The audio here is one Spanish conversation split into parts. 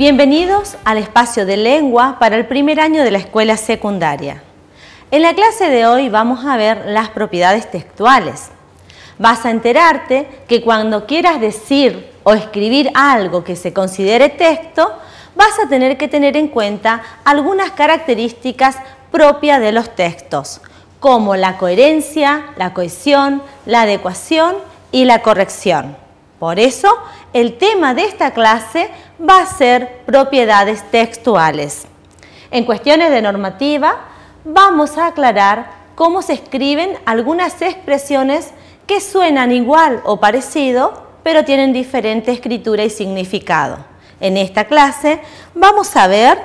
Bienvenidos al espacio de lengua para el primer año de la escuela secundaria. En la clase de hoy vamos a ver las propiedades textuales. Vas a enterarte que cuando quieras decir o escribir algo que se considere texto, vas a tener que tener en cuenta algunas características propias de los textos, como la coherencia, la cohesión, la adecuación y la corrección. Por eso, el tema de esta clase va a ser propiedades textuales. En cuestiones de normativa, vamos a aclarar cómo se escriben algunas expresiones que suenan igual o parecido, pero tienen diferente escritura y significado. En esta clase vamos a ver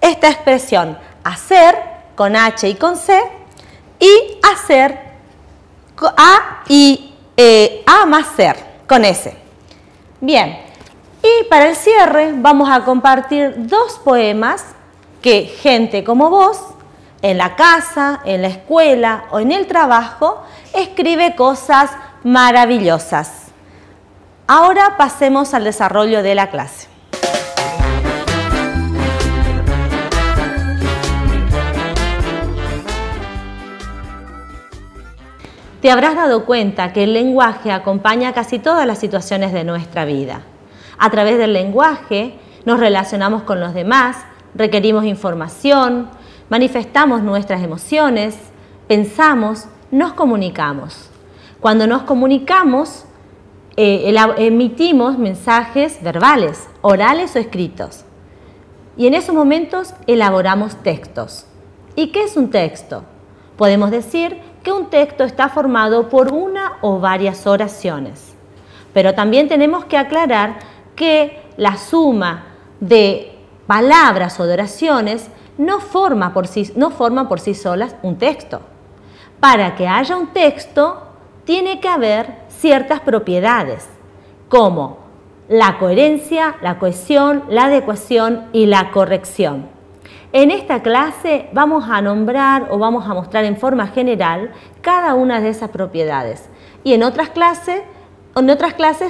esta expresión, hacer, con H y con C, y hacer, A más ser, con S. Bien, y para el cierre vamos a compartir dos poemas que gente como vos, en la casa, en la escuela o en el trabajo, escribe cosas maravillosas. Ahora pasemos al desarrollo de la clase. Te habrás dado cuenta que el lenguaje acompaña casi todas las situaciones de nuestra vida. A través del lenguaje nos relacionamos con los demás, requerimos información, manifestamos nuestras emociones, pensamos, nos comunicamos. Cuando nos comunicamos, emitimos mensajes verbales, orales o escritos. Y en esos momentos elaboramos textos. ¿Y qué es un texto? Podemos decir que un texto está formado por una o varias oraciones. Pero también tenemos que aclarar que la suma de palabras o de oraciones no forman por sí solas un texto. Para que haya un texto, tiene que haber ciertas propiedades, como la coherencia, la cohesión, la adecuación y la corrección. En esta clase vamos a nombrar o vamos a mostrar en forma general cada una de esas propiedades. Y en otras clases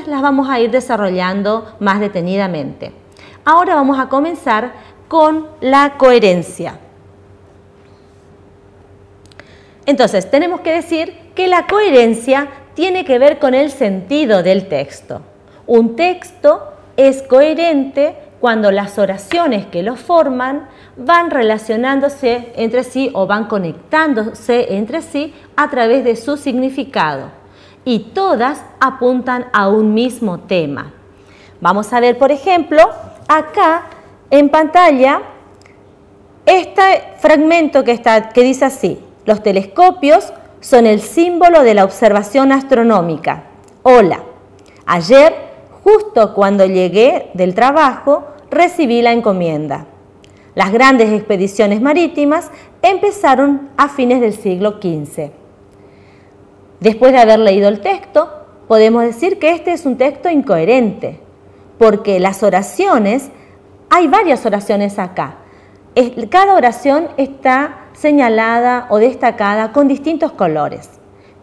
las vamos a ir desarrollando más detenidamente. Ahora vamos a comenzar con la coherencia. Entonces, tenemos que decir que la coherencia tiene que ver con el sentido del texto. Un texto es coherente cuando las oraciones que lo forman van relacionándose entre sí o van conectándose entre sí a través de su significado. Y todas apuntan a un mismo tema. Vamos a ver, por ejemplo, acá en pantalla, este fragmento que dice así: los telescopios son el símbolo de la observación astronómica. Hola, ayer, justo cuando llegué del trabajo, recibí la encomienda. Las grandes expediciones marítimas empezaron a fines del siglo XV. Después de haber leído el texto, podemos decir que este es un texto incoherente, porque las oraciones, hay varias oraciones acá. Cada oración está señalada o destacada con distintos colores.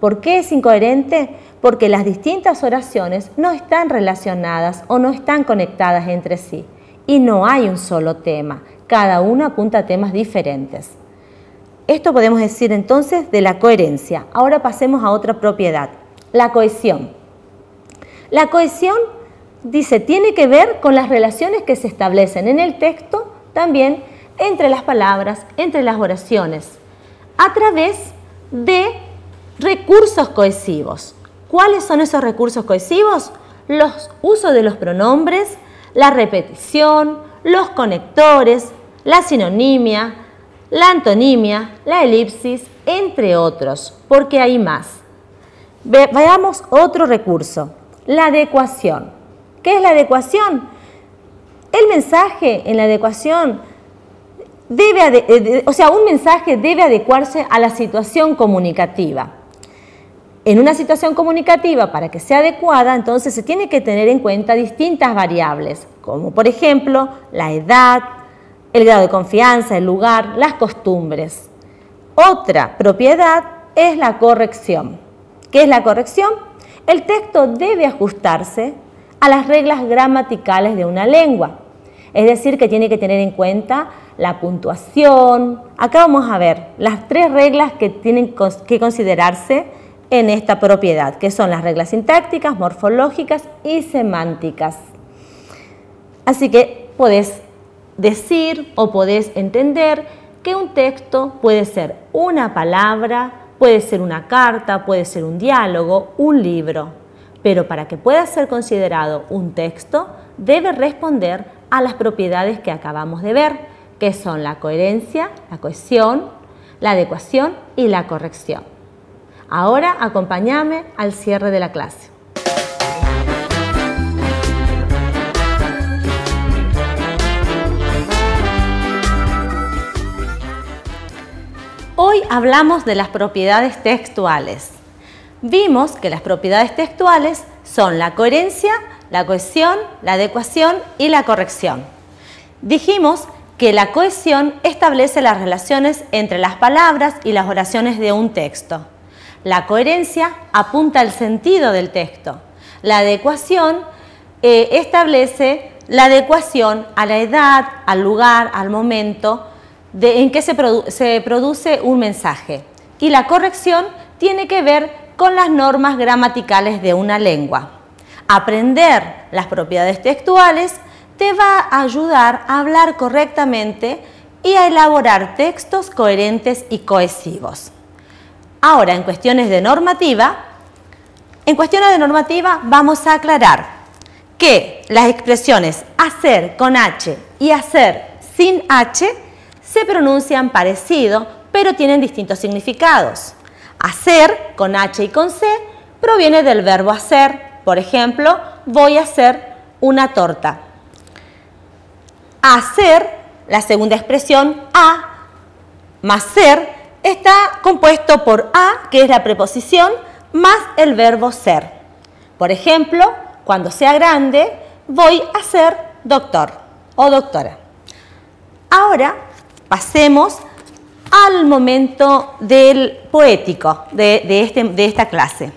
¿Por qué es incoherente? Porque las distintas oraciones no están relacionadas o no están conectadas entre sí. Y no hay un solo tema, cada uno apunta a temas diferentes. Esto podemos decir entonces de la coherencia. Ahora pasemos a otra propiedad, la cohesión. La cohesión, dice, tiene que ver con las relaciones que se establecen en el texto, también entre las palabras, entre las oraciones, a través de recursos cohesivos. ¿Cuáles son esos recursos cohesivos? Los usos de los pronombres, la repetición, los conectores, la sinonimia, la antonimia, la elipsis, entre otros, porque hay más. Veamos otro recurso, la adecuación. ¿Qué es la adecuación? El mensaje en la adecuación un mensaje debe adecuarse a la situación comunicativa. En una situación comunicativa, para que sea adecuada, entonces se tiene que tener en cuenta distintas variables, como por ejemplo la edad, el grado de confianza, el lugar, las costumbres. Otra propiedad es la corrección. ¿Qué es la corrección? El texto debe ajustarse a las reglas gramaticales de una lengua. Es decir, que tiene que tener en cuenta la puntuación. Acá vamos a ver las 3 reglas que tienen que considerarse en esta propiedad, que son las reglas sintácticas, morfológicas y semánticas. Así que podés decir o podés entender que un texto puede ser una palabra, puede ser una carta, puede ser un diálogo, un libro, pero para que pueda ser considerado un texto debe responder a las propiedades que acabamos de ver, que son la coherencia, la cohesión, la adecuación y la corrección. Ahora acompáñame al cierre de la clase. Hoy hablamos de las propiedades textuales. Vimos que las propiedades textuales son la coherencia, la cohesión, la adecuación y la corrección. Dijimos que la cohesión establece las relaciones entre las palabras y las oraciones de un texto. La coherencia apunta al sentido del texto. La adecuación establece la adecuación a la edad, al lugar, al momento en que se produce un mensaje. Y la corrección tiene que ver con las normas gramaticales de una lengua. Aprender las propiedades textuales te va a ayudar a hablar correctamente y a elaborar textos coherentes y cohesivos. Ahora, en cuestiones de normativa vamos a aclarar que las expresiones hacer con H y hacer sin H se pronuncian parecido, pero tienen distintos significados. Hacer con H y con C proviene del verbo hacer. Por ejemplo, voy a hacer una torta. Hacer, la segunda expresión, a más ser, está compuesto por a, que es la preposición, más el verbo ser. Por ejemplo, cuando sea grande, voy a ser doctor o doctora. Ahora pasemos al momento del poético de esta clase.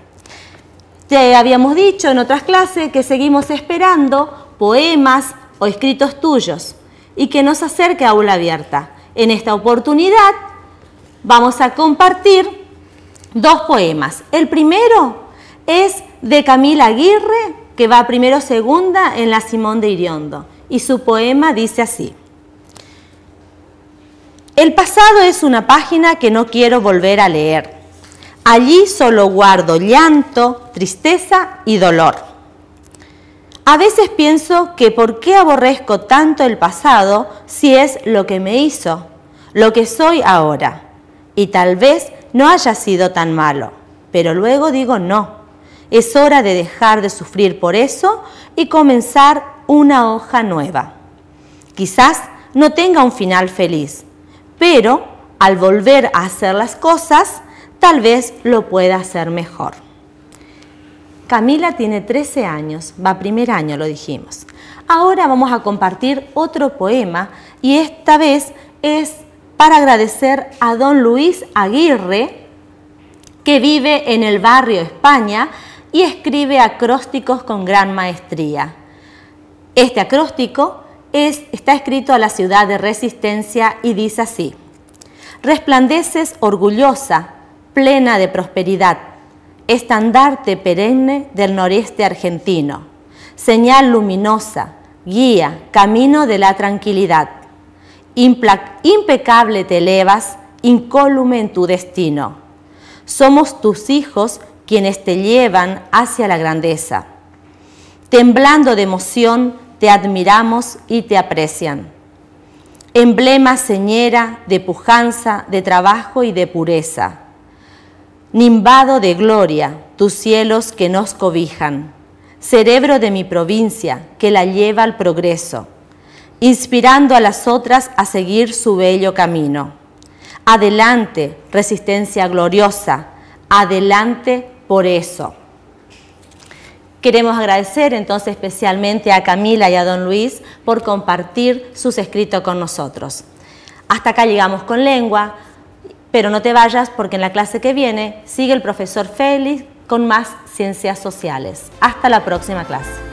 Te habíamos dicho en otras clases que seguimos esperando poemas o escritos tuyos y que nos acerque a Aula Abierta. En esta oportunidad vamos a compartir 2 poemas. El primero es de Camila Aguirre, que va primero segunda en la Simón de Iriondo, y su poema dice así: el pasado es una página que no quiero volver a leer. Allí solo guardo llanto, tristeza y dolor. A veces pienso que por qué aborrezco tanto el pasado si es lo que me hizo, lo que soy ahora. Y tal vez no haya sido tan malo, pero luego digo no. Es hora de dejar de sufrir por eso y comenzar una hoja nueva. Quizás no tenga un final feliz, pero al volver a hacer las cosas, tal vez lo pueda hacer mejor. Camila tiene 13 años, va primer año, lo dijimos. Ahora vamos a compartir otro poema y esta vez es para agradecer a don Luis Aguirre, que vive en el barrio España y escribe acrósticos con gran maestría. Este acróstico está escrito a la ciudad de Resistencia y dice así: resplandeces orgullosa, plena de prosperidad, estandarte perenne del noreste argentino, señal luminosa, guía, camino de la tranquilidad. Impecable te elevas, incólume en tu destino. Somos tus hijos quienes te llevan hacia la grandeza. Temblando de emoción, te admiramos y te aprecian. Emblema señera de pujanza, de trabajo y de pureza. Nimbado de gloria, tus cielos que nos cobijan. Cerebro de mi provincia, que la lleva al progreso, inspirando a las otras a seguir su bello camino. Adelante, resistencia gloriosa, adelante por eso. Queremos agradecer entonces especialmente a Camila y a don Luis por compartir sus escritos con nosotros. Hasta acá llegamos con lengua, pero no te vayas porque en la clase que viene sigue el profesor Félix con más ciencias sociales. Hasta la próxima clase.